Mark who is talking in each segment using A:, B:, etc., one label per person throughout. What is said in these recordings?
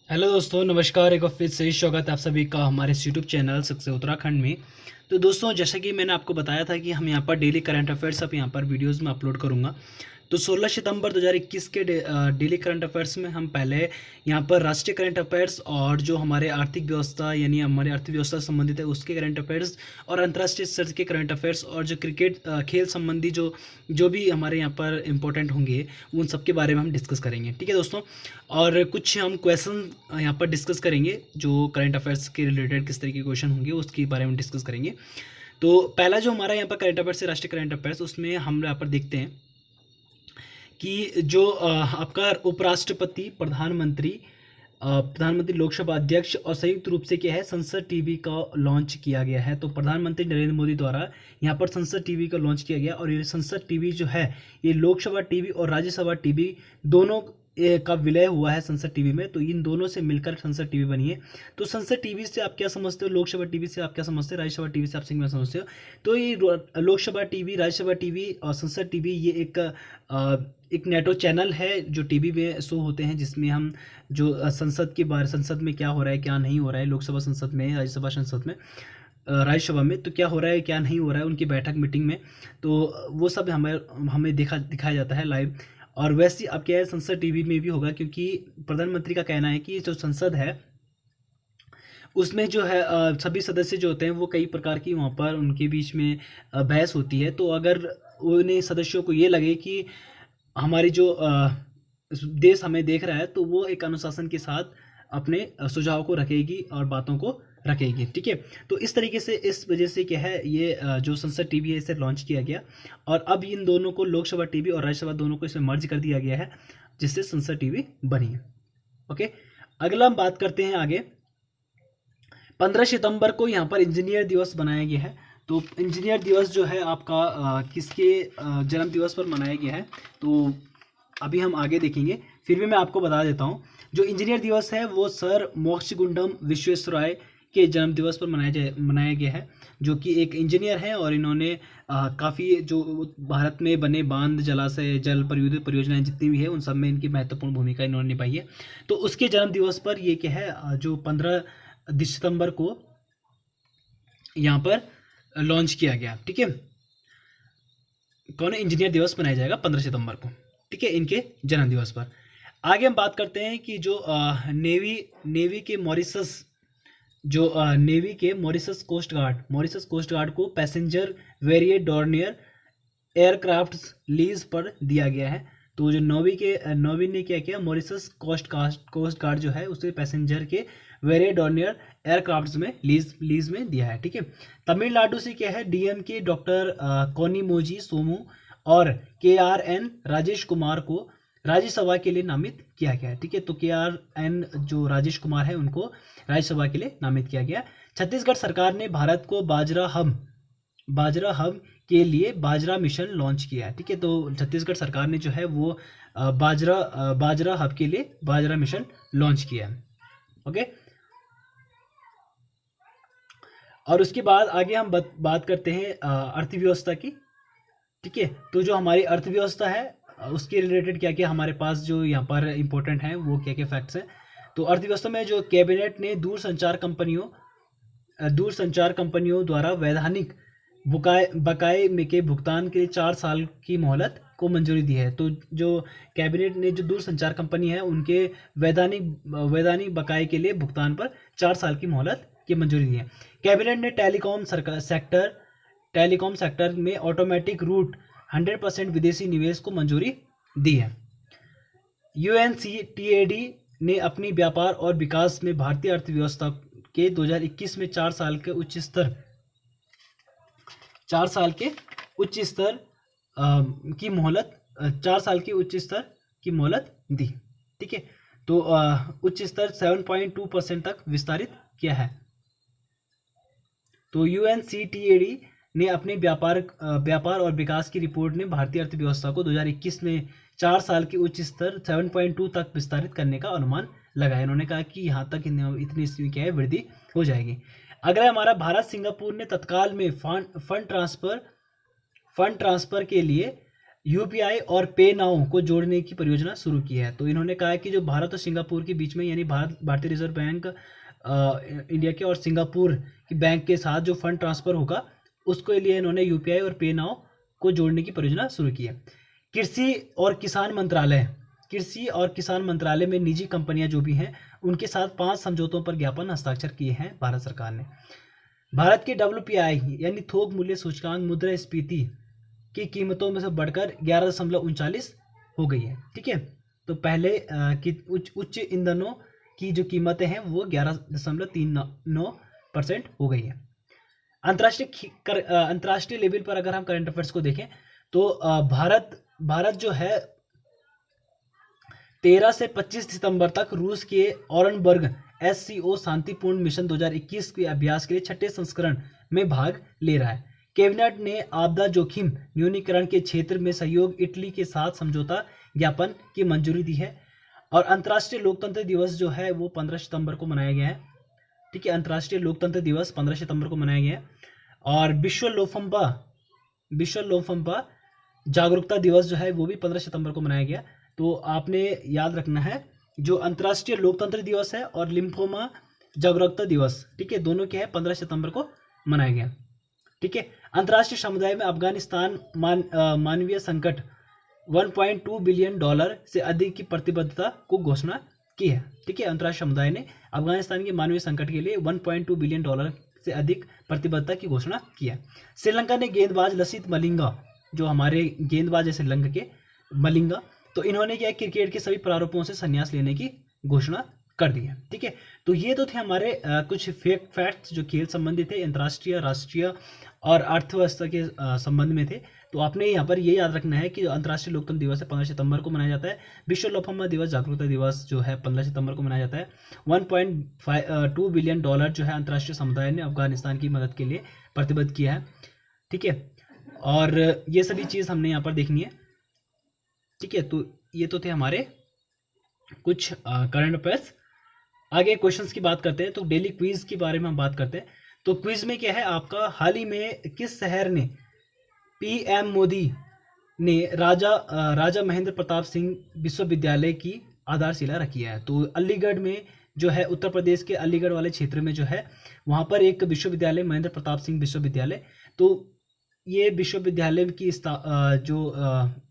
A: Hello दोस्तों, नमस्कार। एक बार फिर से स्वागत है आप सभी का हमारे यूट्यूब चैनल सक्सेस उत्तराखंड में। तो दोस्तों, जैसा कि मैंने आपको बताया था कि हम यहाँ पर डेली करंट अफेयर्स अब यहाँ पर वीडियोस में अपलोड करूँगा। तो 16 सितंबर 2021 के डेली करंट अफेयर्स में हम पहले यहाँ पर राष्ट्रीय करंट अफेयर्स और जो हमारे आर्थिक व्यवस्था यानी हमारी अर्थव्यवस्था से संबंधित है उसके करंट अफेयर्स और अंतर्राष्ट्रीय स्तर के करंट अफेयर्स और जो क्रिकेट खेल संबंधी जो जो भी हमारे यहाँ पर इम्पोर्टेंट होंगे उन सब के बारे में हम डिस्कस करेंगे। ठीक है दोस्तों, और कुछ हम क्वेश्चन यहाँ पर डिस्कस करेंगे जो करंट अफेयर्स के रिलेटेड किस तरीके के क्वेश्चन होंगे उसके बारे में डिस्कस करेंगे। तो पहला जो हमारा यहाँ पर करंट अफेयर्स है राष्ट्रीय करंट अफेयर्स, उसमें हम यहाँ पर देखते हैं कि जो आपका उपराष्ट्रपति, प्रधानमंत्री, लोकसभा अध्यक्ष और संयुक्त रूप से क्या है संसद टीवी का लॉन्च किया गया है। तो प्रधानमंत्री नरेंद्र मोदी द्वारा यहाँ पर संसद टीवी का लॉन्च किया गया और ये संसद टीवी जो है ये लोकसभा टीवी और राज्यसभा टीवी दोनों का विलय हुआ है संसद टीवी में। तो इन दोनों से मिलकर संसद टीवी बनी है। तो संसद टीवी से आप क्या समझते हो, लोकसभा टीवी से आप क्या समझते हो, राज्यसभा टीवी से आप क्या समझते हो। तो ये लोकसभा टीवी, राज्यसभा टीवी और संसद टीवी ये एक नेटो चैनल है जो टीवी में शो होते हैं, जिसमें हम जो संसद के बारे, संसद में क्या हो रहा है क्या नहीं हो रहा है, लोकसभा संसद में, राज्यसभा संसद में, राज्यसभा में तो क्या हो रहा है क्या नहीं हो रहा है उनकी बैठक मीटिंग में, तो वो सब हमें दिखाया जाता है लाइव। और वैसे अब क्या है संसद टीवी में भी होगा, क्योंकि प्रधानमंत्री का कहना है कि जो संसद है उसमें जो है सभी सदस्य जो होते हैं वो कई प्रकार की वहाँ पर उनके बीच में बहस होती है। तो अगर उन्हें सदस्यों को ये लगे कि हमारी जो देश हमें देख रहा है तो वो एक अनुशासन के साथ अपने सुझाव को रखेगी और बातों को रखेगी। ठीक है, तो इस तरीके से इस वजह से क्या है ये जो संसद टीवी है इसे लॉन्च किया गया और अब इन दोनों को, लोकसभा टीवी और राज्यसभा दोनों को इसमें मर्ज कर दिया गया है, जिससे संसद टीवी बनी है। ओके, अगला हम बात करते हैं आगे। 15 सितंबर को यहाँ पर इंजीनियर दिवस मनाया गया है। तो इंजीनियर दिवस जो है आपका किसके जन्म दिवस पर मनाया गया है, तो अभी हम आगे देखेंगे। फिर भी मैं आपको बता देता हूँ, जो इंजीनियर दिवस है वो सर मोक्षगुंडम विश्वेश्वराय के जन्म दिवस पर मनाया गया है, जो कि एक इंजीनियर हैं और इन्होंने काफ़ी जो भारत में बने बांध, जलाशय, जल विद्युत परियोजनाएं जितनी भी है उन सब में इनकी महत्वपूर्ण भूमिका इन्होंने निभाई है। तो उसके जन्म दिवस पर ये क्या है जो 15 सितंबर को यहाँ पर लॉन्च किया गया। ठीक है, कौन इंजीनियर दिवस मनाया जाएगा 15 सितंबर को। ठीक है, इनके जन्म दिवस पर। आगे हम बात करते हैं कि जो नेवी के मॉरिशस कोस्ट गार्ड को passenger variate Dornier aircraft lease पर दिया गया है। तो जो नौवी ने क्या किया, मॉरिशस कोस्ट गार्ड जो है उसे पैसेंजर के वेरिएट डॉर्नियर एयरक्राफ्ट में लीज में दिया है। ठीक है, तमिलनाडु से क्या है डीएम के डॉक्टर कोनिमोजी सोमू और KRN राजेश कुमार को राज्यसभा के लिए नामित किया गया है। ठीक है, तो KRN जो राजेश कुमार है उनको राज्यसभा के लिए नामित किया गया। छत्तीसगढ़ सरकार ने भारत को बाजरा हब के लिए बाजरा मिशन लॉन्च किया है। ठीक है, तो छत्तीसगढ़ सरकार ने जो है वो बाजरा हब के लिए बाजरा मिशन लॉन्च किया है। ओके, और उसके बाद आगे हम बात करते हैं अर्थव्यवस्था की। ठीक है, तो जो हमारी अर्थव्यवस्था है उसके रिलेटेड क्या क्या हमारे पास जो यहाँ पर इम्पोर्टेंट हैं वो क्या क्या फैक्ट्स हैं। तो अर्थव्यवस्था में जो कैबिनेट ने दूरसंचार कंपनियों द्वारा वैधानिक बकाये के भुगतान के 4 साल की मोहलत को मंजूरी दी है। तो जो कैबिनेट ने जो दूरसंचार कंपनी है उनके वैधानिक बकाये के लिए भुगतान पर 4 साल की मोहलत की मंजूरी दी है। कैबिनेट ने टेलीकॉम सेक्टर में ऑटोमेटिक रूट 100% विदेशी निवेश को मंजूरी दी है। UNCTAD ने अपनी व्यापार और विकास में भारतीय अर्थव्यवस्था के 2021 में 4 साल के उच्च स्तर की मोहलत दी। ठीक है, तो उच्च स्तर 7.2% तक विस्तारित किया है। तो UNCTAD ने अपने व्यापार और विकास की रिपोर्ट ने भारतीय अर्थव्यवस्था को 2021 में 4 साल के उच्च स्तर 7.2 तक विस्तारित करने का अनुमान लगाया। इन्होंने कहा कि यहाँ तक इतनी क्या है वृद्धि हो जाएगी। अगला हमारा भारत सिंगापुर ने तत्काल में फंड ट्रांसफर के लिए यूपीआई और पे नाउ को जोड़ने की परियोजना शुरू की है। तो इन्होंने कहा है कि जो भारत और सिंगापुर के बीच में, यानी भारतीय रिजर्व बैंक इंडिया के और सिंगापुर की बैंक के साथ जो फंड ट्रांसफर होगा, उसके लिए इन्होंने यूपीआई और पे नाउ को जोड़ने की परियोजना शुरू की है। कृषि और किसान मंत्रालय में निजी कंपनियां जो भी हैं, उनके साथ 5 समझौतों पर ज्ञापन हस्ताक्षर किए हैं भारत सरकार ने। भारत के WPI यानी थोक मूल्य सूचकांक मुद्रास्फीति की कीमतों में से बढ़कर 11.39 हो गई है। ठीक है, तो पहले की उच्च ईंधनों की जो कीमतें हैं वो 11.39% हो गई है। अंतर्राष्ट्रीय लेवल पर अगर हम करंट अफेयर्स को देखें तो भारत जो है 13 से 25 सितंबर तक रूस के ओरेनबर्ग SCO शांतिपूर्ण मिशन 2021 के अभ्यास के लिए 6ठे संस्करण में भाग ले रहा है। कैबिनेट ने आपदा जोखिम न्यूनीकरण के क्षेत्र में सहयोग इटली के साथ समझौता ज्ञापन की मंजूरी दी है। और अंतर्राष्ट्रीय लोकतंत्र दिवस जो है वो 15 सितंबर को मनाया गया है। ठीक है, अंतर्राष्ट्रीय लोकतंत्र दिवस 15 सितंबर को मनाया गया है। और विश्व लोफंपा जागरूकता दिवस जो है वो भी 15 सितंबर को मनाया गया। तो आपने याद रखना है, जो अंतर्राष्ट्रीय लोकतंत्र दिवस है और लिम्फोमा जागरूकता दिवस, ठीक है, दोनों क्या है 15 सितंबर को मनाया गया। ठीक है, अंतर्राष्ट्रीय समुदाय में अफगानिस्तान मानवीय संकट 1.2 बिलियन डॉलर से अधिक की प्रतिबद्धता को घोषणा की है। ठीक है, अंतर्राष्ट्रीय समुदाय ने अफगानिस्तान के मानवीय संकट के लिए 1.2 बिलियन डॉलर से अधिक प्रतिबद्धता की घोषणा की है। श्रीलंका ने गेंदबाज लसित मलिंगा, जो हमारे गेंदबाज है श्रीलंका के मलिंगा, तो इन्होंने क्या क्रिकेट के सभी प्रारूपों से संन्यास लेने की घोषणा कर दी है। ठीक है, तो ये तो थे हमारे कुछ फैक्ट्स जो खेल संबंधित थे, अंतर्राष्ट्रीय, राष्ट्रीय और अर्थव्यवस्था के संबंध में थे। तो आपने यहाँ पर ये याद रखना है कि अंतर्राष्ट्रीय लोकतंत्र दिवस है 15 सितंबर को मनाया जाता है। विश्व लोफंपा दिवस जागरूकता दिवस जो है 15 सितंबर को मनाया जाता है। 1.2 बिलियन डॉलर जो है अंतर्राष्ट्रीय समुदाय ने अफगानिस्तान की मदद के लिए प्रतिबद्ध किया है। ठीक है, और ये सभी चीज़ हमने यहाँ पर देखनी है। ठीक है, तो ये तो थे हमारे कुछ करंट अफेयर्स। आगे क्वेश्चंस की बात करते हैं, तो डेली क्विज के बारे में हम बात करते हैं। तो क्विज में क्या है आपका, हाल ही में किस शहर ने PM मोदी ने राजा महेंद्र प्रताप सिंह विश्वविद्यालय की आधारशिला रखी है? तो अलीगढ़ में जो है, उत्तर प्रदेश के अलीगढ़ वाले क्षेत्र में जो है, वहाँ पर एक विश्वविद्यालय महेंद्र प्रताप सिंह विश्वविद्यालय, तो ये विश्वविद्यालय की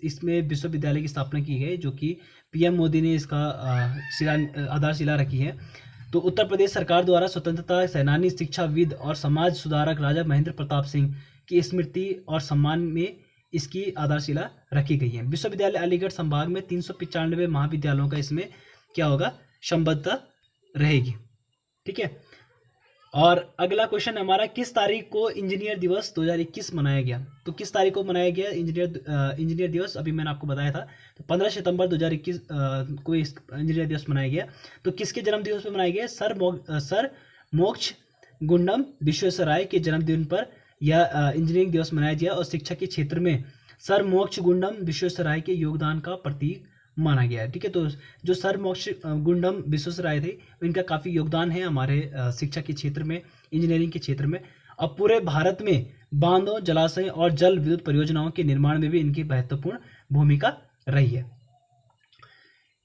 A: इसमें विश्वविद्यालय की स्थापना की गई, जो कि PM मोदी ने इसका आधारशिला रखी है। तो उत्तर प्रदेश सरकार द्वारा स्वतंत्रता सेनानी, शिक्षाविद और समाज सुधारक राजा महेंद्र प्रताप सिंह की स्मृति और सम्मान में इसकी आधारशिला रखी गई है। विश्वविद्यालय अलीगढ़ संभाग में 395 महाविद्यालयों का इसमें क्या होगा, संबद्धता रहेगी। ठीक है, और अगला क्वेश्चन हमारा, किस तारीख को इंजीनियर दिवस 2021 मनाया गया? तो किस तारीख को मनाया गया इंजीनियर दिवस? अभी मैंने आपको बताया था, तो 15 सितंबर 2021 को इंजीनियर दिवस मनाया गया। तो किसके जन्म दिवस पर मनाया गया? सर मोक्ष गुंडम विश्वेश्वरैया के जन्मदिन पर यह इंजीनियरिंग दिवस मनाया गया, और शिक्षा के क्षेत्र में सर मोक्ष गुंडम विश्वेश्वरैया के योगदान का प्रतीक माना गया है। ठीक है, तो जो सर मोक्ष गुंडम विश्वेश्वरैया थे, इनका काफ़ी योगदान है हमारे शिक्षा के क्षेत्र में, इंजीनियरिंग के क्षेत्र में। अब पूरे भारत में बांधों, जलाशय और जल विद्युत परियोजनाओं के निर्माण में भी इनकी महत्वपूर्ण भूमिका रही है।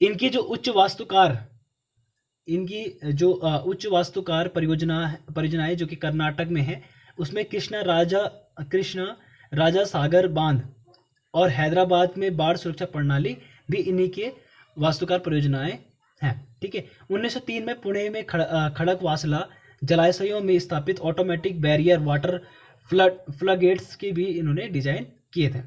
A: इनकी जो उच्च वास्तुकार परियोजनाएं जो कि कर्नाटक में है, उसमें कृष्णा राजा सागर बांध और हैदराबाद में बाढ़ सुरक्षा प्रणाली भी इन्हीं के वास्तुकार परियोजनाएं हैं। ठीक है, 1903 में पुणे में खड़कवासला जलाशयों में स्थापित ऑटोमेटिक बैरियर वाटर फ्लडगेट्स के भी इन्होंने डिजाइन किए थे।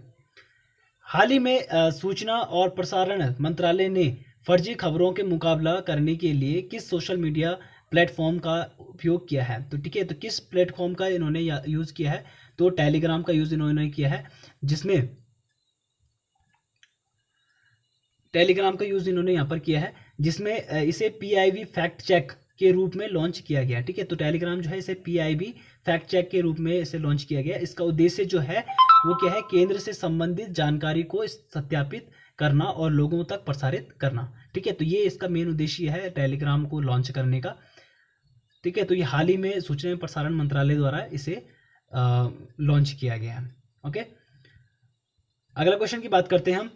A: हाल ही में सूचना और प्रसारण मंत्रालय ने फर्जी खबरों के मुकाबला करने के लिए किस सोशल मीडिया प्लेटफॉर्म का उपयोग किया है? तो ठीक है, तो किस प्लेटफॉर्म का इन्होंने यूज़ किया है? तो टेलीग्राम का यूज़ इन्होंने किया है, जिसमें टेलीग्राम का यूज़ इन्होंने यहाँ पर किया है, जिसमें इसे PIB फैक्ट चेक के रूप में लॉन्च किया गया। ठीक है, तो टेलीग्राम जो है इसे PIB फैक्ट चेक के रूप में इसे लॉन्च किया गया। इसका उद्देश्य जो है वो क्या है, केंद्र से संबंधित जानकारी को सत्यापित करना और लोगों तक प्रसारित करना। ठीक है, तो ये इसका मेन उद्देश्य है टेलीग्राम को लॉन्च करने का। ठीक है, तो ये हाल ही में सूचना एवं प्रसारण मंत्रालय द्वारा इसे लॉन्च किया गया है। ओके, अगला क्वेश्चन की बात करते हैं हम।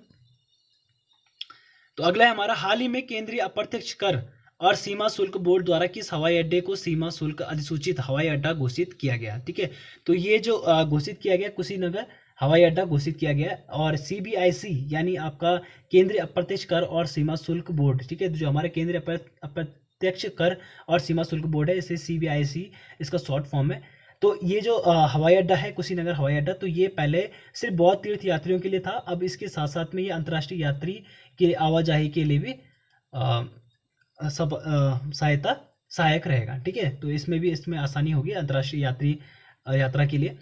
A: तो अगला है हमारा, हाल ही में केंद्रीय अप्रत्यक्ष कर और सीमा शुल्क बोर्ड द्वारा किस हवाई अड्डे को सीमा शुल्क अधिसूचित हवाई अड्डा घोषित किया गया। ठीक है, तो ये जो घोषित किया गया कुशीनगर हवाई अड्डा घोषित किया गया। और सीबीआईसी यानी आपका केंद्रीय अप्रत्यक्ष कर और सीमा शुल्क बोर्ड, ठीक है, जो हमारे केंद्रीय अप्रत्यक्ष कर और सीमा शुल्क बोर्ड है, इसे सीबीआईसी इसका शॉर्ट फॉर्म है। तो ये जो हवाई अड्डा है कुशीनगर हवाई अड्डा, तो ये पहले सिर्फ बौद्ध तीर्थ यात्रियों के लिए था। अब इसके साथ साथ में ये अंतर्राष्ट्रीय यात्री के आवाजाही के लिए भी सब सहायक रहेगा। ठीक है, तो इसमें आसानी होगी अंतर्राष्ट्रीय यात्री यात्रा के लिए।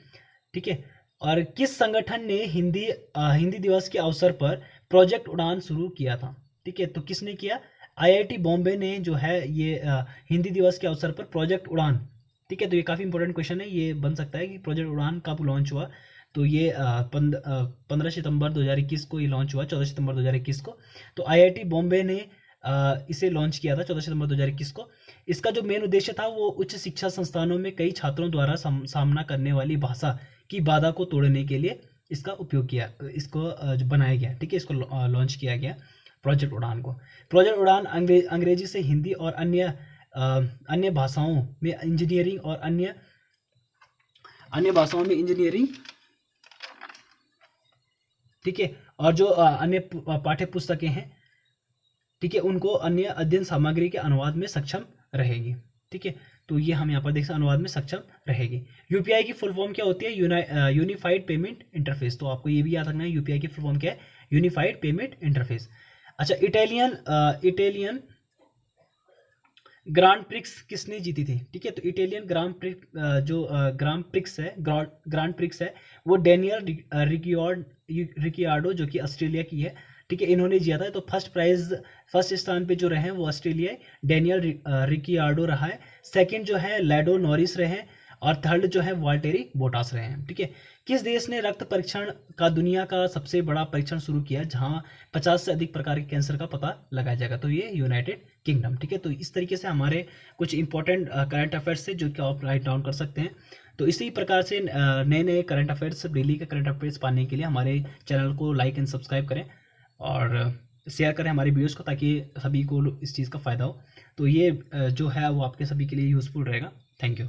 A: ठीक है, और किस संगठन ने हिंदी दिवस के अवसर पर प्रोजेक्ट उड़ान शुरू किया था। ठीक है, तो किसने किया, आईआईटी बॉम्बे ने जो है ये हिंदी दिवस के अवसर पर प्रोजेक्ट उड़ान। ठीक है, तो ये काफ़ी इंपॉर्टेंट क्वेश्चन है, ये बन सकता है कि प्रोजेक्ट उड़ान कब लॉन्च हुआ। तो ये 15 सितंबर 2021 को ये लॉन्च हुआ, 14 सितंबर 2021 को। तो आईआईटी बॉम्बे ने इसे लॉन्च किया था 14 सितंबर 2021 को। इसका जो मेन उद्देश्य था वो उच्च शिक्षा संस्थानों में कई छात्रों द्वारा सामना करने वाली भाषा की बाधा को तोड़ने के लिए इसका उपयोग किया, इसको जो बनाया गया। ठीक है, इसको लॉन्च किया गया प्रोजेक्ट उड़ान को। प्रोजेक्ट उड़ान अंग्रेजी से हिंदी और अन्य भाषाओं में इंजीनियरिंग और अन्य भाषाओं में इंजीनियरिंग, ठीक है, और जो अन्य पाठ्य पुस्तकें हैं, ठीक है, उनको अन्य अध्ययन सामग्री के अनुवाद में सक्षम रहेगी। ठीक है, तो ये हम यहाँ पर देख सकते अनुवाद में सक्षम रहेगी। यूपीआई की फुल फॉर्म क्या होती है, यूनिफाइड पेमेंट इंटरफेस। तो आपको ये भी याद रखना है यूपीआई की फुल फॉर्म क्या है, यूनिफाइड पेमेंट इंटरफेस। अच्छा, इटालियन ग्रांड प्रिक्स किसने जीती थी। ठीक है, तो इटालियन ग्रांड प्रिक्स है वो डेनियल रिकियार्डो जो कि ऑस्ट्रेलिया की है। ठीक है, इन्होंने जीता है। तो फर्स्ट स्थान पे जो रहे हैं वो ऑस्ट्रेलिया डेनियल रिकियार्डो रहा है। सेकंड जो है लैडो नॉरिस रहे हैं, और थर्ड जो है वाल्टेरी बोटास रहे हैं। ठीक है, किस देश ने रक्त परीक्षण का दुनिया का सबसे बड़ा परीक्षण शुरू किया जहां 50 से अधिक प्रकार के कैंसर का पता लगाया जाएगा। तो ये यूनाइटेड किंगडम। ठीक है, तो इस तरीके से हमारे कुछ इंपॉर्टेंट करंट अफेयर्स से जो कि आप राइट डाउन कर सकते हैं। तो इसी प्रकार से नए नए करंट अफेयर्स, डेली के करंट अफेयर्स पाने के लिए हमारे चैनल को लाइक एंड सब्सक्राइब करें और शेयर करें हमारी वीडियोस को, ताकि सभी को इस चीज़ का फ़ायदा हो। तो ये जो है वो आपके सभी के लिए यूज़फुल रहेगा। Thank you.